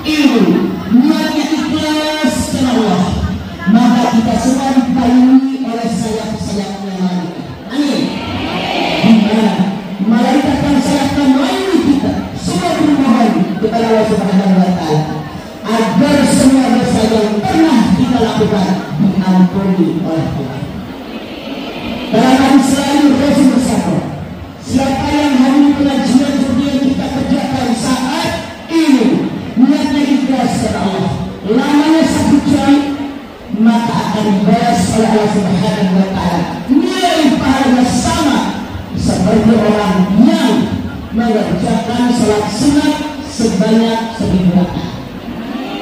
ilmu, niatnya ikhlas karena Allah, maka kita semua dibayangi oleh sayap-sayap yang lain. Amin. Dimana malaikat yang sayapkan melayani kita semua bermohon kepada Allah Subhanahu wa Ta'ala agar semua dosa yang pernah kita lakukan diampuni oleh Allah. Dalam hadis selalu Rasul bersabda, siapa yang hari pengajian seperti yang kita kerjakan saat ini niatnya ikhlas kepada Allah, lamanya 1 jam, maka akan dibalas oleh Allah Subhanahu wa Ta'ala nilai pahalanya sama seperti orang yang mengerjakan sholat sunat sebanyak 1000 rakaat.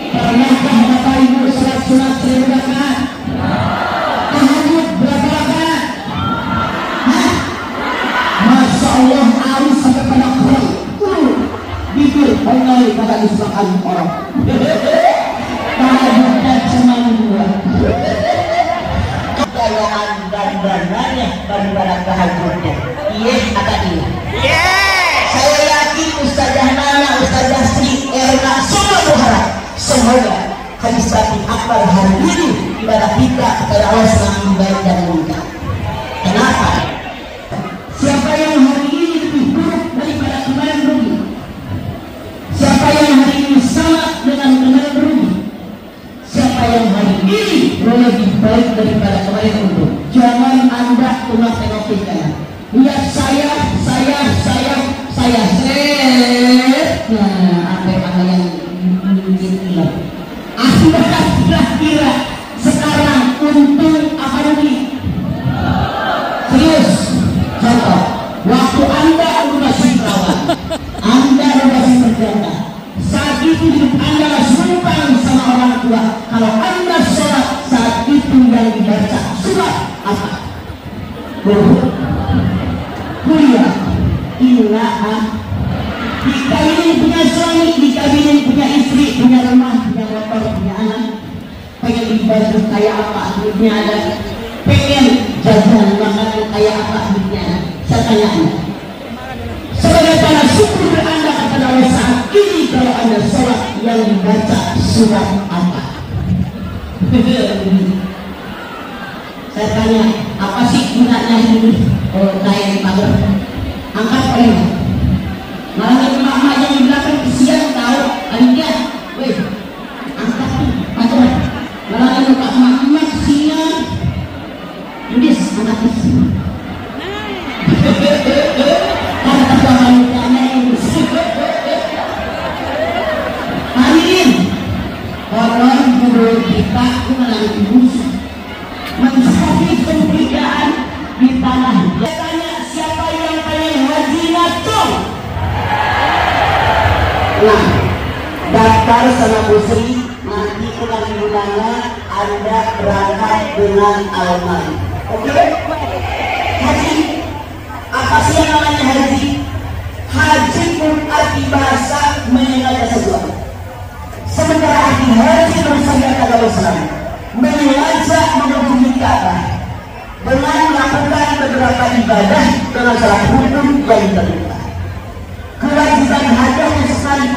Pernahkah Bapak Ibu sholat sunat 1000 rakaat? Tahajud berapa rakaat? Masya Allah, arus sampai pada kurang bibir online pada diselakan orang. Tahajudnya cuma 2. Kekayaan dan dananya daripada tahajudnya. Iya atau iya? Saya yakin Ustazah Nana, Ustazah Sri, Erna semua berharap semoga hadis batin akbar hari ini ibadah kita kepada Allah semakin baik dan meningkat. Kenapa? Siapa yang hari ini lebih buruk daripada kemarin rugi? Siapa yang hari ini sama dengan kemarin rugi? Siapa yang hari ini lebih baik daripada kemarin untung? Jangan Anda cuma tengok ke kanan. Lihat saya. Nah, apa yang hilang? Akibat kira-kira sekarang untung apa rugi? Serius. Contoh, waktu Anda masih perawat, Anda masih berjanda, saat itu hidup Anda sumpah sama orang tua. Kalau Anda sholat saat itu yang dibaca surat apa? Kuliah, ilaha. Dikawinin punya suami, dikawinin punya istri, punya rumah, punya motor, punya anak. Pengen dibantu kayak apa duitnya ada? Pengen jajan makanan kayak apa duitnya ada? Saya tanya Anda, sebagai tanda syukur Anda kepada Allah saat ini kalau Anda sholat yang dibaca surat apa? Saya tanya, apa sih gunanya ini? Oh, kayak di pagar angkat oleh malah emak-emak yang di belakang kesian tahu adiknya, weh angkat tuh macam malah lupa emak-emak kesian Yudis angkat tuh karena terbawa lukanya Yudis. Hadirin, orang guru kita melalui musuh mencari perbedaan di tanah. Tanya siapa yang pengen haji natul? Nah, daftar sama Musri nanti dengan gimana Anda berangkat dengan almari. Oke? Haji, apa sih yang namanya haji? Haji pun arti bahasa menyengaja sesuatu. Sementara arti haji bersandar pada Islam mengajak menuju Ka'bah dengan melakukan beberapa ibadah dengan salah hukum yang ditentukan. Kewajiban haji sekali.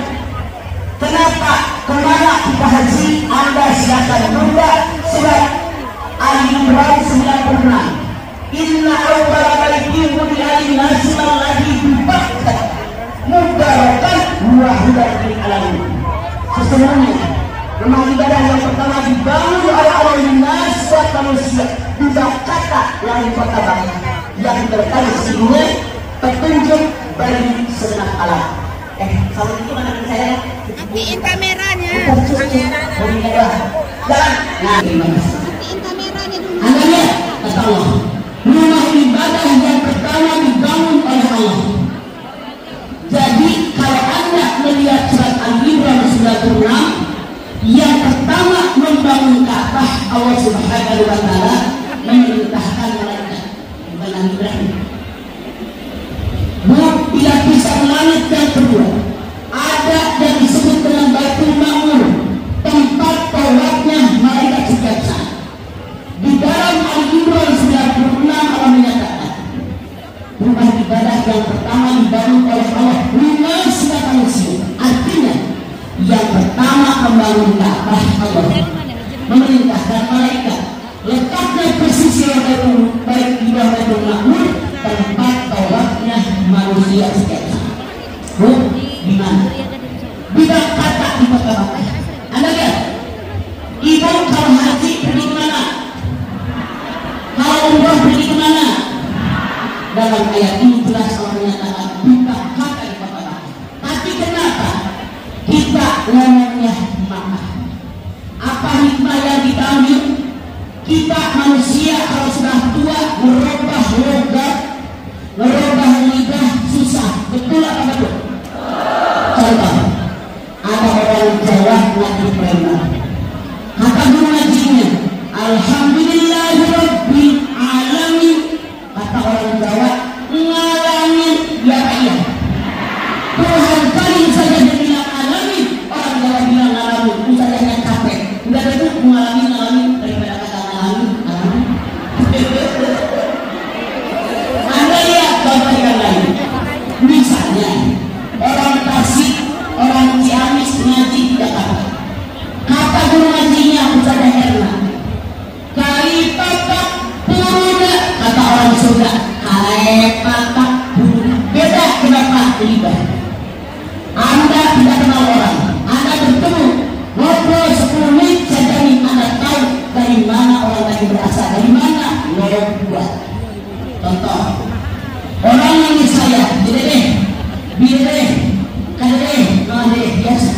Kenapa? Kemana kita haji? Anda silakan buka surat Ali Imran 96. Inna awwala baitin wudi'a lin-nasi alladzi bi Bakkah mubarakan wa hudan lil alamin. Sesungguhnya rumah ibadah yang pertama dibangun oleh Allah nas buat manusia di Bakkah yang di kota Bakkah yang terkait sini petunjuk bagi segenap alam. Kalau itu mana saya? Matiin kameranya. Jalan. Nah, Matiin kameranya dulu. Anda lihat, kata Allah, rumah ibadah yang pertama dibangun oleh Allah. Jadi kalau Anda melihat surat Al-Imran 96, yang pertama membangun Ka'bah Allah Subhanahu wa Ta'ala memerintahkan malaikat bukan Ibrahim. Bila pisang langit yang kedua ada yang disebut dengan Baitul Ma'mur, tempat tawafnya malaikat bijaksana. Di dalam Al-Imran 96 Allah menyatakan rumah ibadah yang pertama dibangun oleh Allah lunas manusia. Artinya yang pertama membangun Ka'bah, Allah memerintahkan malaikat letaknya pesisir Baitul baik di bawah Baitul Ma'mur tempat tawafnya manusia setiap saat. Di mana? Di kata di kota Makkah. Anda lihat, ibu kalau haji pergi kemana? Kalau umrah pergi kemana? Dalam ayat ini jelas Allah menyatakan buka kata di kota Makkah. Tapi kenapa kita ngomongnya Makkah? Apa hikmah yang kita ambil? Kita manusia kalau sudah tua merubah logat, merubah lidah susah. Betul apa betul? Contoh, ada orang Jawa lagi preman. Kata guru ngajinya, Alhamdulillahirabbil alamin. Kata orang Jawa, ngalamin ya iya. Tuhan kali saja dia bilang alamin, orang Jawa bilang ngalamin. Usahanya capek. Udah betul ngalamin daripada kata ngalamin. Anda lihat contoh yang lain. Misalnya orang Tasik, orang Ciamis ngaji di Jakarta. Kata guru ngajinya Ustaz Herna, kali patak puruna. Kata orang Sunda, kali patak puruna. Beda kenapa? Libat. Anda tidak kenal orang, Anda bertemu ngobrol 10 menit saja nih, Anda tahu dari mana orang tadi berasal, dari mana lorong buat. Contoh, orang yang saya, bire, kadere, biasa.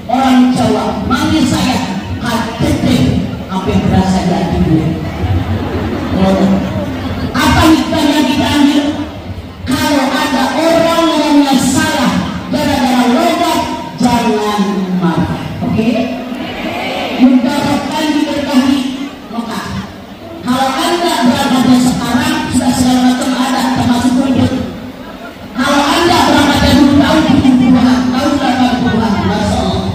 Orang Jawa manggil saya kadete, apa yang berasa dari gue. Apa hikmah yang kita ambil? Kalau ada orang yang salah gara-gara logat, jangan marah. Oke? Mudah-mudahan diberkahi Mekah. Kalau Anda berangkatnya sekarang sudah segala macam ada, termasuk wujud. Kalau Anda berangkatnya dulu tahun 70-an, tahun 80-an, Masya Allah,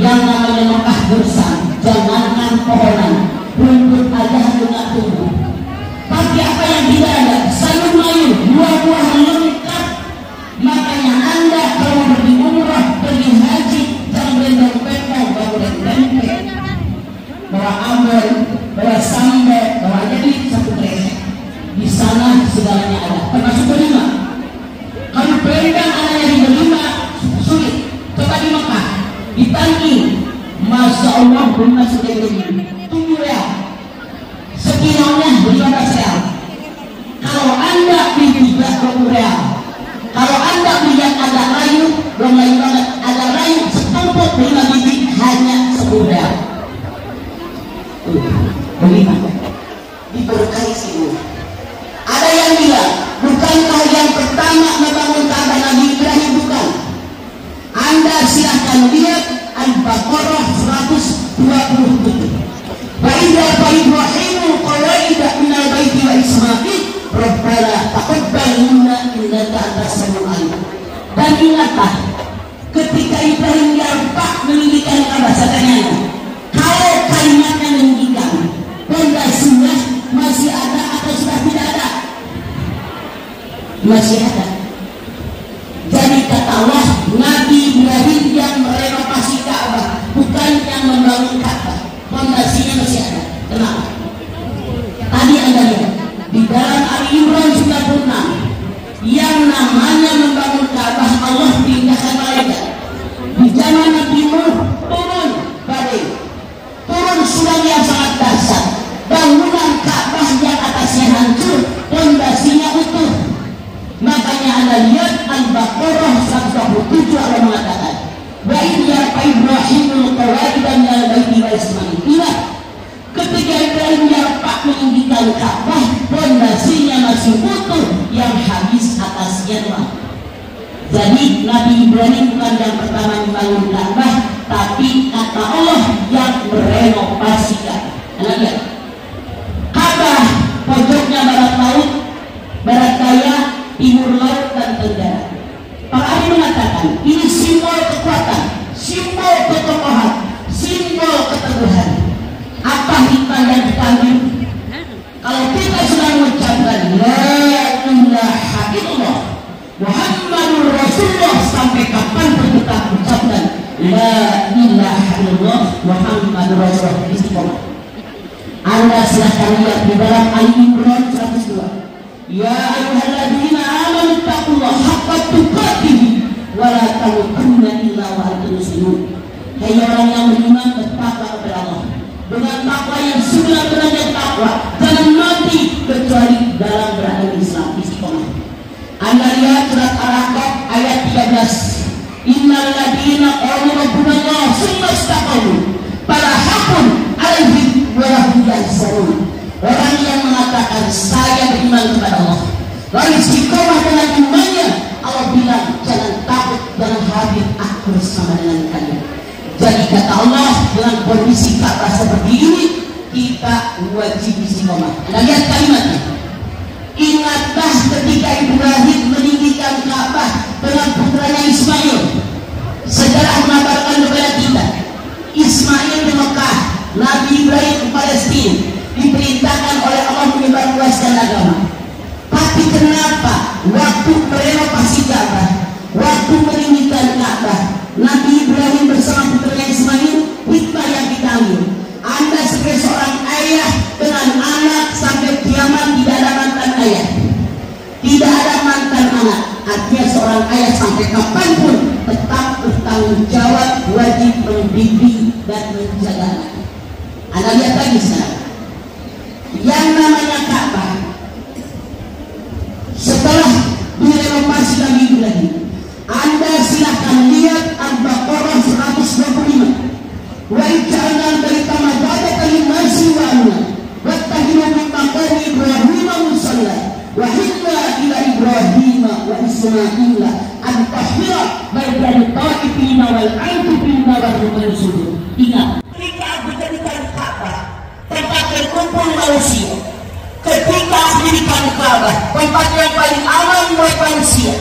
yang namanya Mekah gersang, jangankan pohonan, rumput aja nggak tumbuh. Tapi apa yang tidak ada? Sayur mayur, buah-buahan lengkap. Makanya Anda kalau pergi umrah, pergi haji, jangan berendam pepong, bawa tempe, bawa ambon, bawa sambal, bawa jadi satu kresek. Di sana segalanya ada, termasuk berlima. Kalau berendam anaknya di berlima, sulit. Coba di Mekah, di tangki, Masya Allah, bunga sudah begini. Tunggu ya, sekitarnya 15 real. Kalau Anda beli 20 real. Kalau Anda melihat ada rayu, belum lain banget, ada rayu setumpuk 5 biji hanya 10 real. Bagaimana? Diberkahi sih. Ada yang bilang, bukankah yang pertama membangun Ka'bah Nabi Ibrahim? Bukan. Anda silahkan lihat Al-Baqarah 127. Wa'idha Ibrahimu qawaida minal baiti wa Ismail Rabbana taqabbal minna innaka antas samiul alim. Dan ingatlah ketika Ibrahim diarpak meninggikan Ka'bah, katanya kalau kalimatnya meninggikan, pondasinya masih ada atau sudah tidak ada? Masih ada. Jadi kata Allah, Nabi Ibrahim yang merenovasi Ka'bah, bukan yang membangun Ka'bah. Pondasinya masih ada. Kenapa? Tadi Anda lihat di dalam Ali Imran 96, yang namanya membangun Ka'bah Allah perintahkan malaikat. Di zaman Nabi Nuh turun badai, turun tsunami yang sangat dahsyat, bangunan Ka'bah yang atasnya hancur, pondasinya utuh. Makanya Anda lihat Al-Baqarah 127 Allah mengatakan, wa idza Ibrahimul qawaida minal baiti wa Ismail. Ingat, ketika Ibrahim yarpak meninggikan Ka'bah, pondasinya masih utuh, yang habis atasnya doang. Jadi Nabi Ibrahim bukan yang pertama membangun Ka'bah, tapi kata Allah yang merenovasi Ka'bah. Anda lihat, Ka'bah pojoknya barat laut, barat daya, timur laut dan tenggara. Para ahli mengatakan ini simbol kekuatan, simbol kekokohan, simbol keteguhan. Apa hikmah yang dipanggil? Kalau kita sudah mengucapkan la ilaha illallah Muhammadur Rasulullah, sampai kapan kita ucapkan la ilaha illallah Muhammadur Rasulullah. Istiqomah. Anda silahkan lihat di dalam Ali Imran 102. Ya ayyuhalladzina amanu taqullaha haqqa tuqatih wa la tamutunna illa wa antum muslimun. Hai orang yang beriman, bertakwa kepada Allah dengan takwa yang sebenar-benarnya takwa. Jangan mati kecuali dalam beragama Islam. Istiqomah. Anda lihat surat Al-Ahqaf ayat 13. Innal ladzina qalu rabbuna Allah tsumma istaqamu fala haqqun 'alaihim wa lahum yahzanun. Orang yang mengatakan saya beriman kepada Allah, lalu istiqomah dengan imannya, Allah bilang jangan takut, jangan khawatir, aku bersama dengan kalian. Jadi kata Allah, dengan kondisi Ka'bah seperti ini, kita wajib istiqomah. Anda lihat kalimatnya. Ingatkah ketika Ibrahim meninggikan Ka'bah dengan putranya Ismail? Sejarah mengabarkan kepada kita, Ismail di Mekah, Nabi Ibrahim di Palestina, diperintahkan oleh Allah menyebarluaskan agama. Tapi kenapa waktu merenovasi Ka'bah, waktu meninggikan Ka'bah, Nabi Ibrahim bersama putranya Ismail, hikmah yang diambil. Anda sebagai seorang ayah dengan anak sampai kiamat tidak ada mantan ayah, tidak ada mantan anak. Artinya seorang ayah sampai kapanpun tetap bertanggung jawab, wajib mendidik dan menjaga anak. Anda lihat lagi sekarang, yang namanya Ka'bah setelah direnovasi Nabi Ibrahim, Anda silahkan lihat Al-Baqarah 125. Wa ij'alna baita maqamatan lin-nasi wa amna wattakhidhu min maqami Ibrahim musalla wa hinna ila Ibrahim wa Ismaila an tahira baita ta'ifina wal 'akifina wal rukun sujud. Ingat, ketika dijadikan Ka'bah tempat berkumpul manusia, ketika didirikan Ka'bah tempat yang paling aman buat manusia,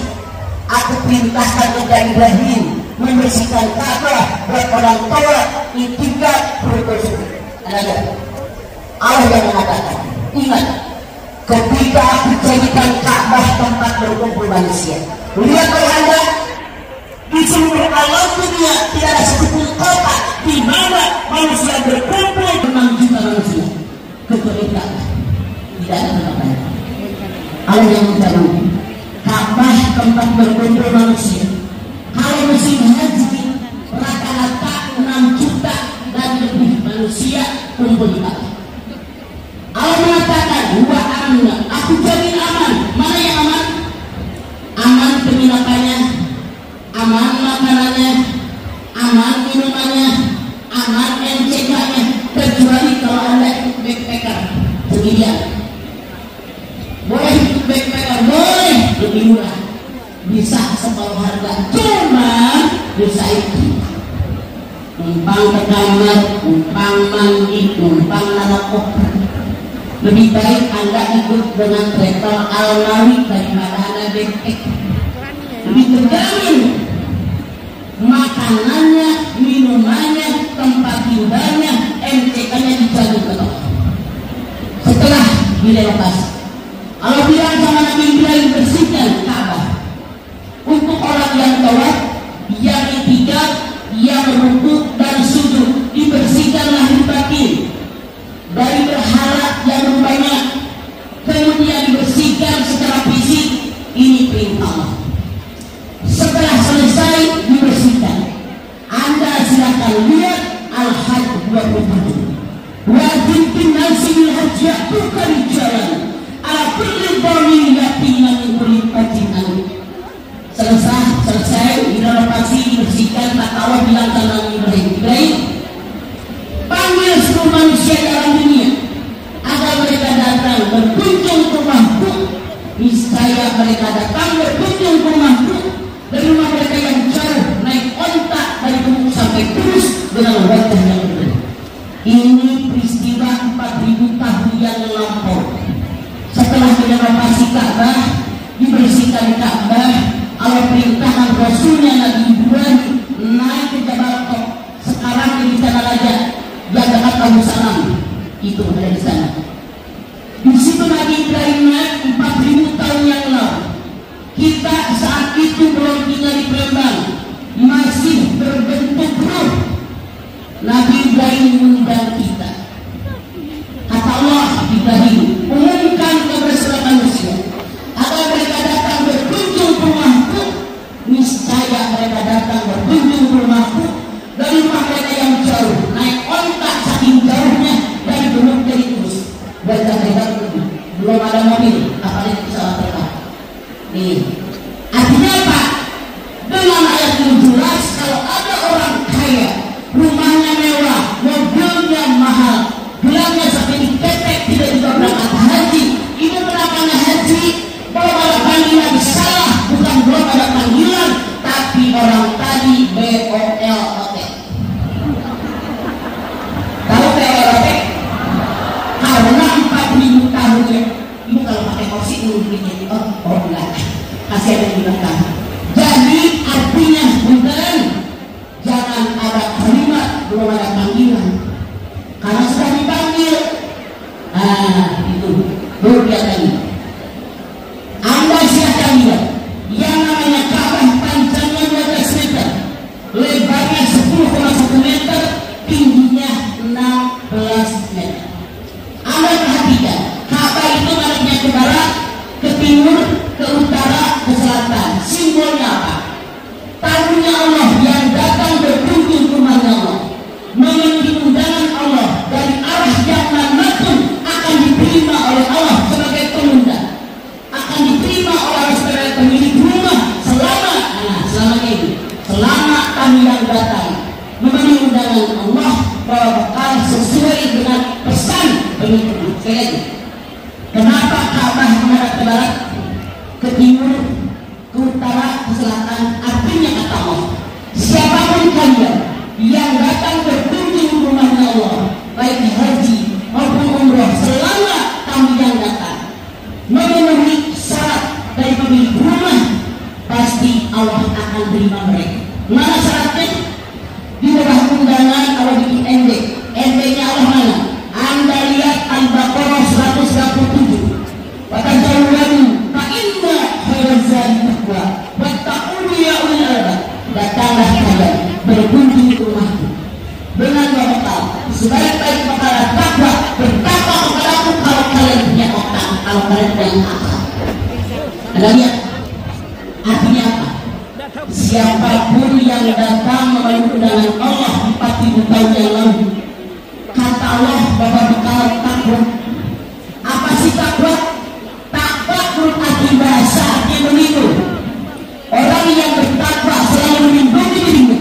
aku perintahkan kepada Ibrahim membersihkan Ka'bah buat orang tua, itikaf, berdosa. Allah yang mengatakan, ingat, ketika aku jadikan Ka'bah tempat berkumpul manusia, lihat oleh Anda, di seluruh alam dunia tidak ada satu kota di mana manusia berkumpul 6 juta manusia kecuali Ka'bah. Tidak ada tempat lain. Allah yang mengatakan, Ka'bah tempat berkumpul manusia. Kalau musim haji rata-rata 6 juta dan lebih manusia kumpul di Ka'bah. Allah mengatakan, wa amna, aku jamin aman. Mana yang aman? Aman penginapannya, aman makanannya, aman minumannya, aman MCK-nya, kecuali kalau Anda ikut backpacker. Begini, boleh ikut backpacker, boleh, lebih murah, bisa separuh harga, cuma bisa itu numpang ke kamar, numpang mandi, numpang narkoba. Lebih baik Anda ikut dengan travel Almawi daripada Anda backpacker. Lebih terjamin makanannya, minumannya, tempat tinggalnya, MCK-nya dijamin betul. Setelah direnovasi, Allah bilang sama Nabi Ibrahim, bersihkan Ka'bah untuk orang yang tawaf, yang itikaf, yang rukuk dan sujud, dibersihkan lahir batin dari berhala yang rupanya, kemudian dibersihkan secara fisik. Ini perintah Allah. Setelah selesai dibersihkan, Anda silakan lihat Al-Hajj 27. Wajib binasi bil hajj ya'tuka rijalan ala kulli dhamin yatina min kulli fajin alim. Selesai direnovasi, dibersihkan, tak Allah bilang sama Ibrahim, panggil seluruh manusia dalam dunia agar mereka datang berkunjung ke rumahku. Niscaya mereka datang berkunjung ke rumahku dari rumah mereka yang jauh, naik onta dari Gumuk sampai Kudus dengan wajah yang berbeda. Ini peristiwa 4000 tahun yang lampau. Setelah direnovasi Ka'bah, dibersihkan Ka'bah, Allah perintahkan Rasulnya Nabi Ibrahim naik ke Jabal Tok. Sekarang di sana raja yang dekat Abu Salam itu ada di sana. Di situ Nabi Ibrahim naik 4000 tahun yang lalu. Kita saat itu belum tinggal di Palembang, masih berbentuk ruh. Nabi Ibrahim mengundang kita. Kata Allah, Ibrahim, umumkan kepada seluruh manusia agar mereka datang berkunjung ke rumahku. Niscaya mereka datang berkunjung ke rumahku dari rumah mereka yang jauh, naik ontak saking jauhnya dari Gunung Kerikus. Berjalan belum ada mobil, apalagi pesawat terbang. Nih, artinya apa? Dengan ayat yang jelas, kalau ada orang kaya, rumahnya mewah, mobilnya mahal, gelangnya sampai diketek, tidak juga berangkat haji. Itu kenapanya haji? Belum ada panggilan, salah, bukan belum ada panggilan, tapi orang tadi BOLOT. Tahu BOLOT? Karena 4.000 tahun ya. Ini kalau pakai kursi ini enggak. Kasih ada di belakang. Jadi artinya bukan jangan ada kalimat belum ada panggilan. Karena sudah dipanggil. Itu baru lihat lagi. Anda silakan lihat. Yang namanya Ka'bah panjangnya 12 meter, lebarnya 10,1 meter, tingginya 16 meter. Anda perhatikan, Ka'bah itu madepnya ke barat, ke timur, ke utara, ke selatan. Simbolnya apa? Tamunya Allah yang datang berkunjung ke rumahnya Allah, memenuhi undangan Allah dari arah yang manapun akan diterima oleh Allah sebagai pengundang, akan diterima oleh Allah sebagai pemilik rumah selama tamu yang datang memenuhi undangan Allah bahwa bekal sesuai dengan pesan pemilik rumah. Sekali lagi, kenapa Ka'bah menghadap ke barat, ke timur, ke utara, ke selatan? Artinya kata Allah, siapapun kalian yang datang berkunjung ke rumahnya Allah, baik haji maupun umroh, selama tamu yang datang memenuhi syarat dari pemilik rumah, pasti Allah akan terima mereka. Mana syaratnya? Di bawah undangan Allah bikin ND. ND-nya Allah mana? Anda lihat Al-Baqarah 127. Watazawwadu fa inna khairaz zadi taqwa wattaquni ya ulil albab. Datanglah kalian berkunjung ke rumahku dengan bekal sebaik-baik bekal takwa, bertakwa kepadaku kalau kalian punya otak, kalau kalian punya akal. Anda lihat artinya apa? Siapapun yang datang memenuhi undangan Allah 4.000 tahun yang lalu, kata Allah bahwa bekal takwa. Apa sih takwa? Takwa menurut arti bahasa artinya begitu. Orang yang bertakwa selalu melindungi dirinya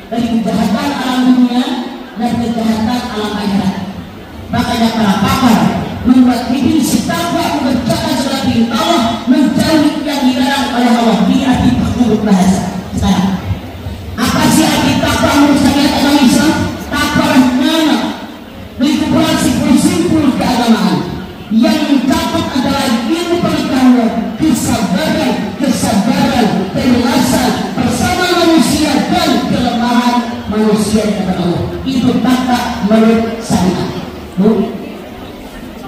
dari kejahatan alam dunia dan kejahatan alam akhirat. Makanya para pakar membuat definisi takwa mengerjakan segala perintah Allah, menjauhi yang dilarang oleh Allah. Di arti menurut bahasa. Sekarang, apa sih arti takwa menurut syariat agama Islam? Takwa mana? Meliputi simpul-simpul keagamaan yang mencakup adalah ilmu pengetahuan, kesabaran, keikhlasan bersama manusia dan kelemahan manusia kepada Allah. Itu takwa menurut syariat.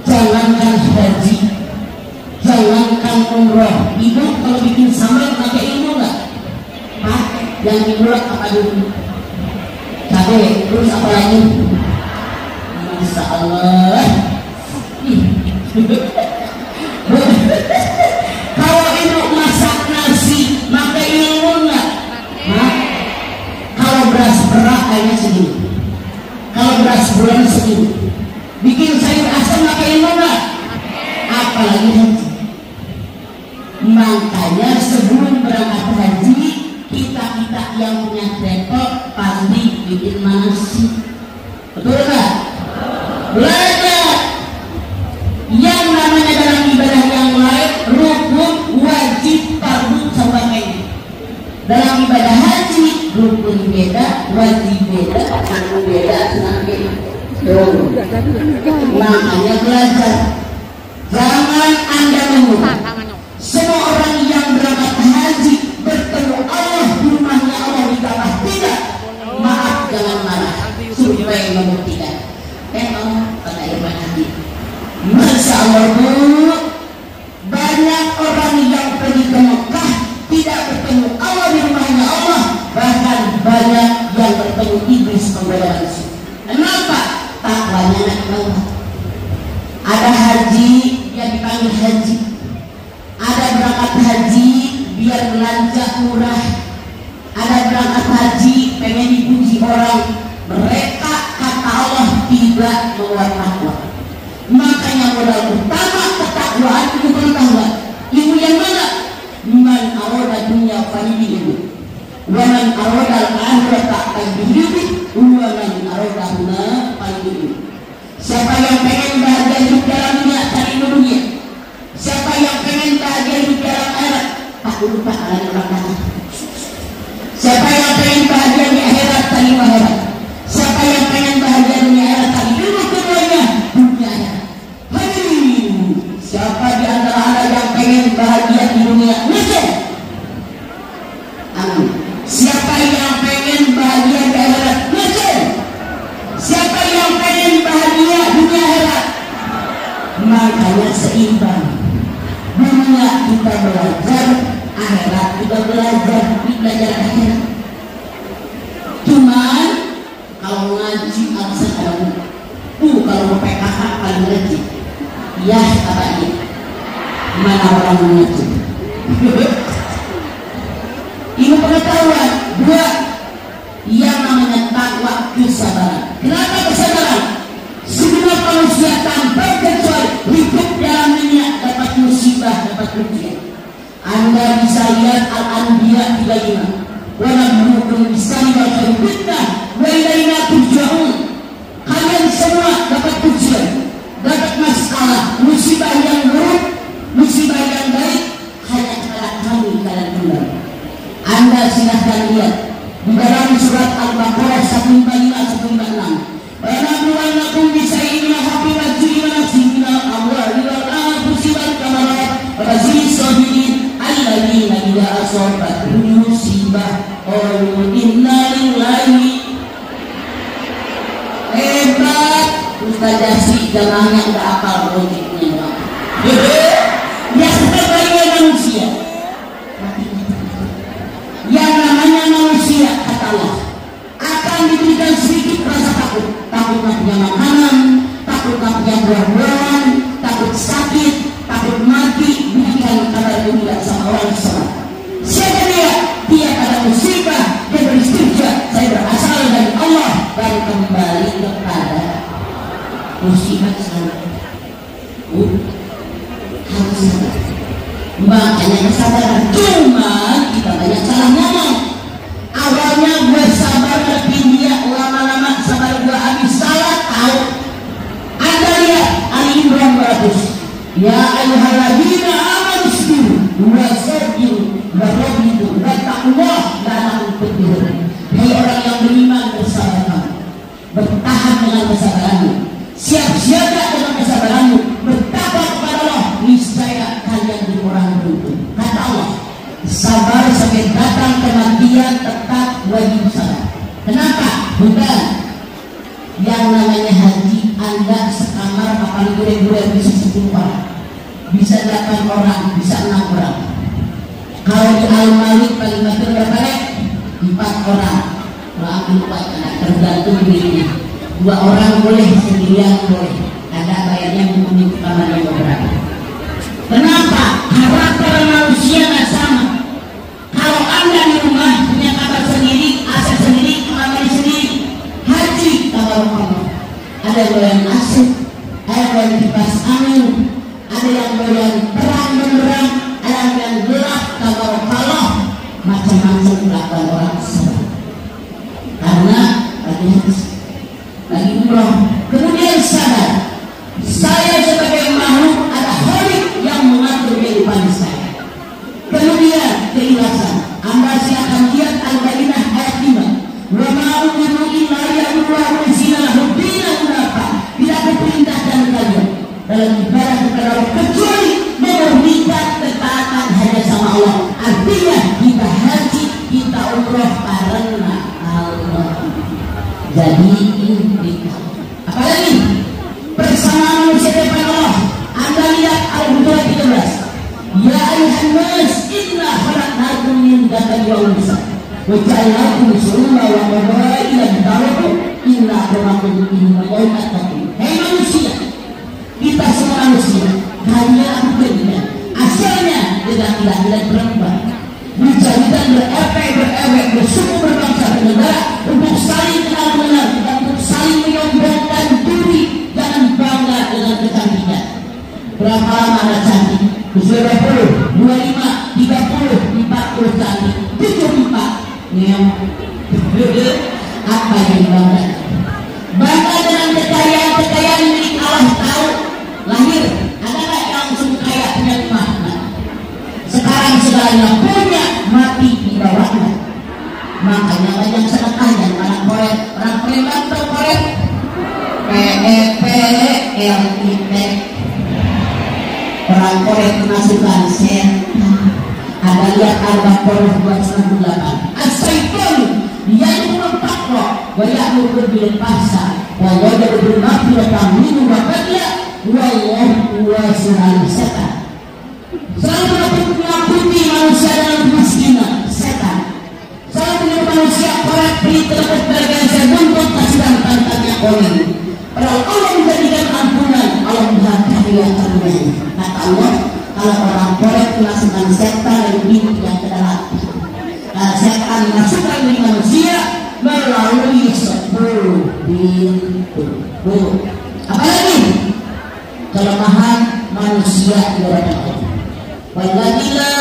Jangankan haji, jangankan umroh. Ibu kalau bikin sambal pakai ilmu nggak? Pakai. Yang dimulai apa dulu? Cabai, terus apa lagi? Masya Allah. Kalau ibu masak nasi, pakai ilmu nggak? Kalau beras berat kayaknya segini. Kalau beras bulan segini. Bikin sayur asam pakai ilmu nggak? Apalagi haji. Makanya sebelum berangkat haji, kita yang punya travel pasti bikin manasik. Betul nggak? Belajar. Yang namanya dalam ibadah yang lain rukun, wajib, fardu, sebagainya. Dalam ibadah haji rukun beda, wajib beda, fardu beda, sebagainya. Makanya belajar. Jangan Anda mengulang. Semua orang yang berangkat haji bertemu Allah di rumahnya Allah di Ka'bah. Tidak. Maaf, jangan marah. Supaya membuktikan. Kata Irwan Haji. Masya Allah, Bu. Banyak orang yang pergi ke Mekah tidak bertemu Allah di rumahnya Allah. Bahkan banyak yang bertemu iblis penggoda manusia. banyak banget. Ada haji yang dipanggil haji, ada berangkat haji biar belanja murah, ada berangkat haji pengen dipuji orang. Mereka kata Allah tidak mengeluarkan uang. Makanya modal utama ketakwaan itu pengetahuan. Ilmu yang mana? Man arada dunya falihi, wa man arada al-akhirata falihi, wa man arada huna falihi. Siapa yang pengen bahagia hidup dalam dunia, cari dunia. Siapa yang pengen bahagia hidup dalam akhirat, tak lupa kalian orang kata. Siapa yang pengen bahagia di akhirat, cari akhirat. Siapa yang pengen bahagia dunia akhirat, cari dulu keduanya dunia akhirat. Siapa di antara anda yang pengen bahagia di dunia? Misal, amin. Siapa yang pengen bahagia di akhirat? Misal. Siapa yang pengen bahagia dunia akhirat? Makanya seimbang. Dunia kita belajar, akhirat kita belajar, belajar akhirat. Cuman kalau ngaji alasan kamu, kalau mau PKK paling rajin. Ya apa ini? Mana orang mengaji? Ini pengetahuan. Dua, yang namanya takwa kesabaran. Kenapa kesabaran? Semua manusia tanpa kecuali hidup dalam dunia dapat musibah, dapat ujian. Anda bisa lihat Al-Anbiya 35. Wa nabluukum bis-sarri wal khairi fitnah wa ilaina turja'un. Kalian semua dapat ujian, dapat masalah, musibah yang buruk, musibah yang baik, hanya kepada kami kalian kembali. Anda silahkan lihat di dalam surat Al-Baqarah 145-146. Wa nabluukum bisyai'in min al-haqqi wal juri wa nafsin min al-amwali wal anfusi wal thamarat wa bashiri sabirin alladziina idza asabatuhum musibah qalu inna lillahi. Hebat Ustaz Jasri, jamaahnya udah apal logiknya. Yang sebagai manusia, yang namanya manusia kata Allah akan diberikan sedikit rasa takut. Takut nggak punya makanan, takut nggak punya buah-buahan, takut sakit, takut mati. Berikan kabar gembira sama orang semua. Siapa dia? Dia pada musibah, dia beristirja. Saya berasal dari Allah dan kembali kepada musibah selalu. Harus sabar. Makanya kesabaran. Cuma kita banyak salah ngomong. Awalnya gue sabar, tapi dia lama-lama sabar gue habis. Salah tahu. Anda lihat Ali Imran 200. Ya ayyuhalladzina amanu sabiru wa sabiru wa rabitu wa taqullah la'allakum tuflihun. Hai orang yang beriman, bersabarlah. Bertahan dengan kesabaranmu. Siap-siaga dengan kesabaranmu. Bertakwa kepada Allah, niscaya kalian jadi orang beruntung. Kata Allah, sabar sampai datang kematian, tetap wajib sabar. Kenapa? Bukan yang namanya haji. Anda sekamar apalagi gue bisa 10 orang, bisa 8 orang, bisa 6 orang. Kalau di Al-Malik paling banyak berapa? 4 orang. Kalau aku lupa, tergantung dirinya. 2 orang boleh, sendirian boleh. Ada bayarnya memenuhi kamarnya beberapa. Kenapa? Karakter manusia nggak sama. Kalau Anda di rumah punya kamar sendiri, aset sendiri, kamar sendiri, haji kamar Allah. Ada yang asik, ada yang kipas angin, ada yang terang benderang, ada yang gelap kamar Allah. Macam-macam kelakuan orang tersebut. Karena lagi umroh, kemudian sadar, saya sebagai makhluk ada Khalik yang mengatur kehidupan saya. Kemudian keikhlasan. Anda silakan lihat Al-Baqarah ayat 5. Wa ma umiru illa liya'budu mukhlisina lahu dinan hunafa. Tidak diperintahkan kalian dalam ibadah kepada Allah kecuali memurnikan ketaatan hanya sama Allah. Artinya kita haji, kita umroh karena Allah. Jadi ini apalagi bersama manusia depan Allah. Anda lihat Al-Baqarah 13. Ya ayuhan nas inna khalaqnakum min dzakarin wa unsa wa ja'alnakum syu'uban wa qabaila lita'arafu inna akramakum indallahi atqakum. Hei untuk saling kenal mengenal, untuk saling menyombongkan diri. Jangan bangga dengan kecantikan. Berapa lama Anda cantik? Usia 20, 25, 30, 40 cantik, 74. Apa yang bangga? Bangga dengan kekayaan milik Allah tahu. Lahir, ada nggak yang langsung kaya punya rumah? Sekarang segalanya punya, mati di bawahnya. Makanya banyak sedekah yang orang koret, orang Palembang tuh koret. PEP, LIP, orang koret kemasukan sen. Ada lihat harga koret 298. Asyaiton, dia itu memtakwa. Wayakmu berbilang pasar. Wajah bermafi datang minum wakatnya. Wallahu wasi'al setan. Selalu menakuti manusia dalam kemiskinan, setan. Selalu menyuruh manusia koret beri terhadap bergaya untuk kasihan tantannya koren. Padahal Allah menjadikan ampunan, Allah mengatakan yang terbaik. Kata Allah, kalau orang koret memasukkan setan dari pintu yang ke dalam. Kalau setan masukkan dari manusia melalui 10 pintu. Apalagi kelemahan manusia di hadapan Allah. Walladzi la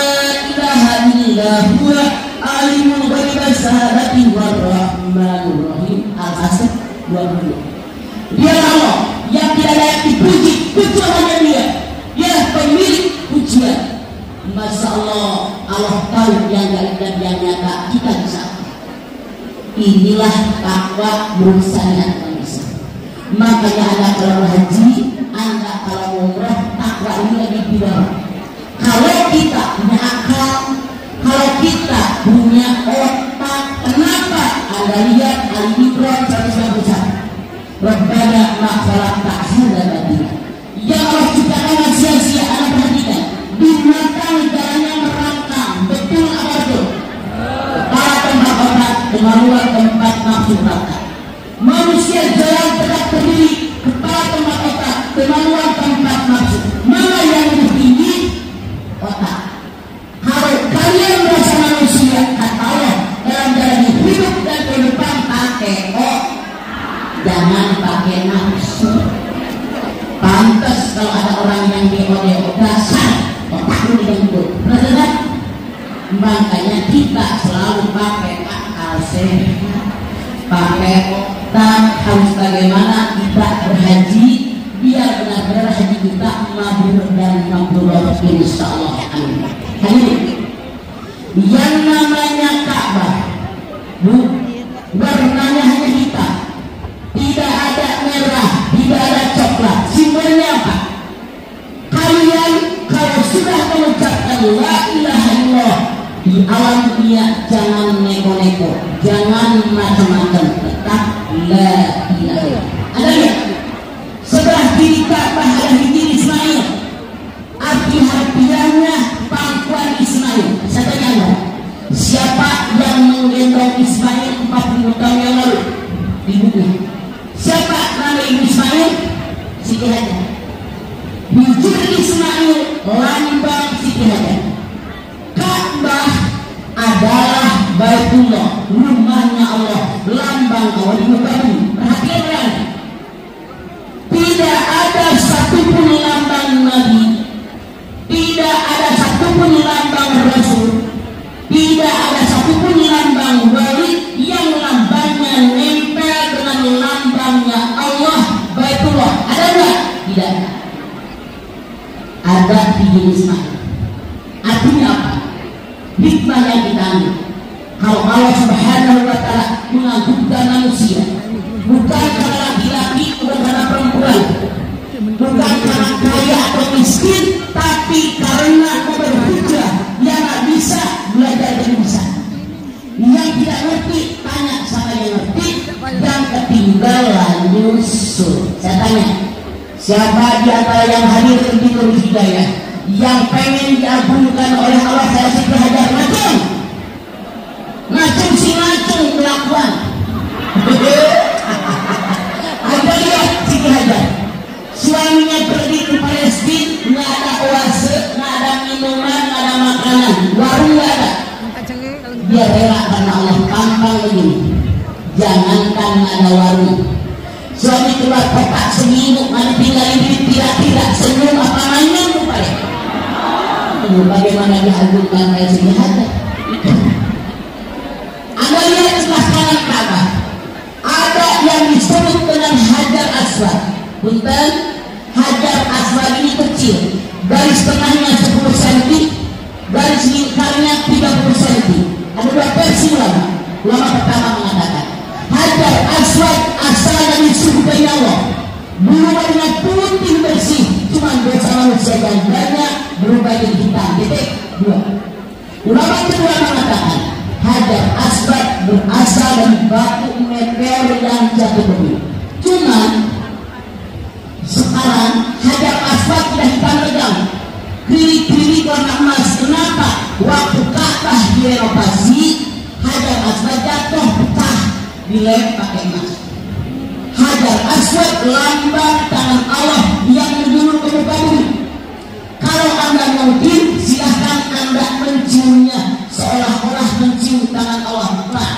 ilaha illa huwa alimul ghaibi syahadati war rahmanur rahim. Al-Asr 20. Dia Allah yang tidak layak dipuji kecuali hanya Dia. Dia pemilik pujian. Masya Allah, Allah tahu yang gaib dan yang nyata, kita bisa. Inilah takwa berusaha manusia. Makanya Anda kalau haji, Anda kalau umrah, takwa ini lagi di bawah. Kalau kita punya akal, kalau kita punya otak, kenapa Anda lihat Al-Imran 191? Rabbana ma khalaqta hadza batila. Ya Allah, ciptakan sia-sia. Anda perhatikan, binatang jalannya merangkang, betul apa betul? Kepala tempat otak, kemaluan tempat nafsu makan. Manusia jalan tegak berdiri, kepala tempat otak, kemaluan tempat nafsu. Mana yang lebih tinggi? Otak. Kalau kalian merasa manusia, kata Allah, dalam jalan hidup dan kehidupan pakai otak, jangan pakai nafsu. Pantas kalau ada orang yang diodeo dasar, otakmu diganggu. Benar? Makanya kita selalu pakai akal sehat, pakai otak. Harus bagaimana kita berhaji biar benar-benar haji kita mabrur dan mabrur insyaallah. Amin. Yang namanya Ka'bah, warnanya hanya hitam, tidak ada merah, tidak ada coklat. Simbolnya apa? Kalian kalau sudah mengucapkan la ilaha illallah di alam dunia, jangan neko-neko, jangan macam-macam, tetap la ilaha illallah. Ada lihat? Sebelah kiri Ka'bah ada hijir Ismail. Arti harfiahnya pangkuan Ismail. Saya tanya Anda, siapa yang menggendong Ismail 40 tahun yang lalu di bumi? Siapa nama ibu Ismail? Siti Hajar. Hijir Ismail lambang Siti Hajar. Ka'bah adalah Baitullah, rumahnya Allah, lambang Allah di muka bumi. Perhatian ya. Tidak ada satupun lambang Nabi, tidak ada satupun lambang Rasul, tidak ada satupun lambang wali yang lambangnya nempel dengan lambangnya Allah Baitullah. Ada enggak? Tidak ada. Ada di Ismail. Artinya apa? Hikmah yang kita ambil. Kalau Allah Subhanahu wa Ta'ala mengagungkan manusia, bukan karena laki-laki, bukan karena perempuan, bukan karena kaya atau miskin, tapi karena berhujjah yang tak bisa belajar dan bisa. Yang tidak ngerti tanya sama yang ngerti, yang ketinggalan nyusul. Saya tanya, siapa di antara yang hadir di Nurul Hidayah yang pengen diagungkan oleh Allah? Saya Siti Hajar ngacung si ngacung kelakuan. Ada lihat Siti Hajar, suaminya pergi ke Palestina, nggak ada oase, nggak ada minuman, nggak ada makanan, warung nggak ada. Dia rela karena Allah tampang begini. jangankan ada warung. Suami keluar kotak seminggu, mana tinggal duit tidak senyum apa mainnya rupanya. Bagaimana diagunkan kayak sejahat? Anda lihat sebelah kanan Ka'bah, ada yang disebut dengan Hajar Aswad. Punten, Hajar Aswad ini kecil, garis tengahnya 10 cm, garis lingkarnya 30 cm. Ada dua versi ulama. Ulama pertama mengatakan Hajar Aswad asal dari surga Allah, bulunya putih bersih, cuma dosa manusia dan banyak berubah jadi hitam. Titik dua. Ulama kedua mengatakan Hajar Aswad berasal dari batu meteor yang jatuh bumi. Cuman sekarang Hajar Aswad sudah hitam legam, kiri-kiri warna emas. Kenapa? Waktu Ka'bah direnovasi, Hajar Aswad jatuh pecah, dilem pakai emas. Hajar Aswad lambang tangan Allah yang menjulur ke muka bumi. Kalau Anda mungkin, silahkan Anda menciumnya seolah-olah mencium tangan Allah. Nah,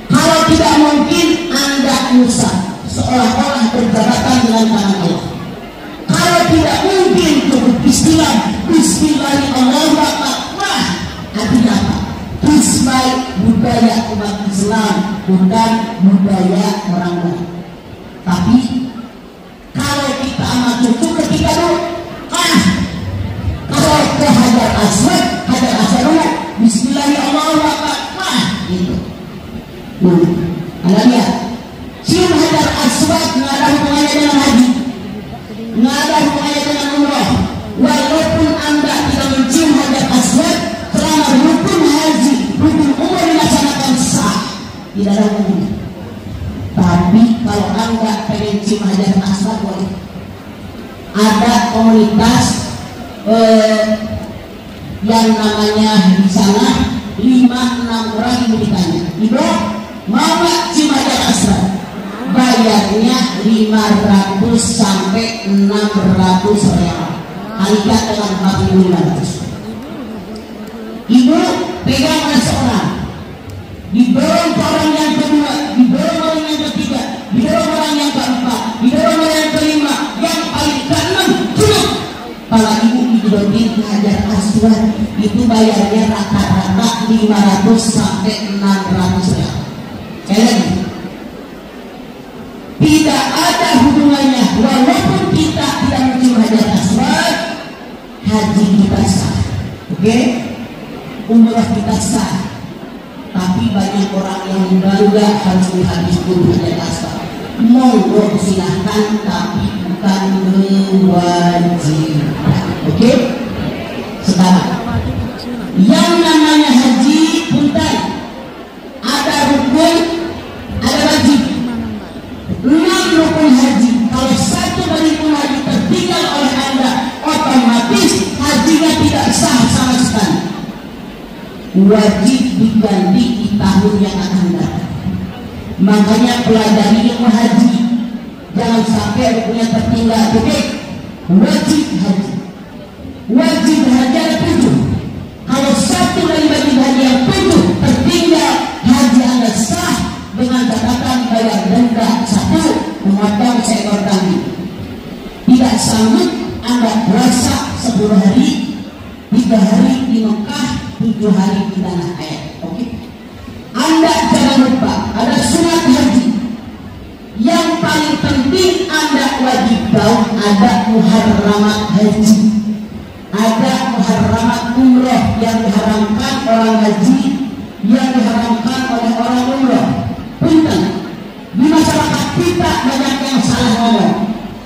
kalau tidak mungkin, Anda usah seolah-olah berjabatan dengan tangan Allah. Kalau tidak mungkin, cukup istilah Bismillahirrahmanirrahim. Nah, artinya apa? Bismillah budaya umat Islam, bukan budaya orang lain. Tapi kalau kita amat cucu ketika itu, kalau ke Hajar Aswad dulu Bismillahirrahmanirrahim. Nah, gitu. Anda lihat, cium Hajar Aswad nggak ada hubungannya dengan haji, nggak ada hubungannya dengan umroh. Walaupun Anda tidak mencium Hajar Aswad, selama rukun haji, rukun umroh dilaksanakan sah, tidak ada hubungannya. Tapi kalau Anda pengen cium Hajar Aswad, boleh. Ada komunitas yang namanya di sana 5-6 orang yang ditanya, Ibu mau nggak cium Hajar Aswad? Bayarnya 500 sampai 600 real, kalikan dengan 4.500. Ibu pegang oleh seorang, didorong ke orang yang kedua, didorong orang yang ketiga, didorong orang yang keempat, didorong orang yang kelima, yang paling keenam cukup. Kalau ibu dijodohin Hajar Aswad, itu bayarnya rata-rata 500 sampai 600 real. Sekali lagi, tidak ada hubungannya. Walaupun kita tidak mencium Hajar Aswad, haji kita sah, oke? Umrah kita sah. Tapi banyak orang yang juga harus dihabis dulu Hajar Aswad. Monggo silahkan, tapi bukan mewajibkan. Oke? Sekarang yang namanya haji punten, ada rukun, ada wajib. 6 rukun haji. Kalau satu dari rukun haji tertinggal oleh Anda, otomatis hajinya tidak sah sama sekali. Wajib diganti di tahun yang akan datang. Makanya pelajari ilmu haji, jangan sampai rukunnya tertinggal. Oke? Wajib haji. Wajib haji ada 7. Kalau satu dari wajib haji yang 7 tertinggal, haji Anda sah dengan catatan bayar denda 1, memotong seekor kambing. Tidak sanggup Anda puasa 10 hari, 3 hari di Mekah, 7 hari di tanah air. Oke? Anda jangan lupa ada sunat haji. Yang paling penting Anda wajib tahu ada muharramat haji, ada muharramat umroh yang diharamkan orang haji, yang diharamkan oleh orang umroh. Punten, di masyarakat kita banyak yang salah ngomong.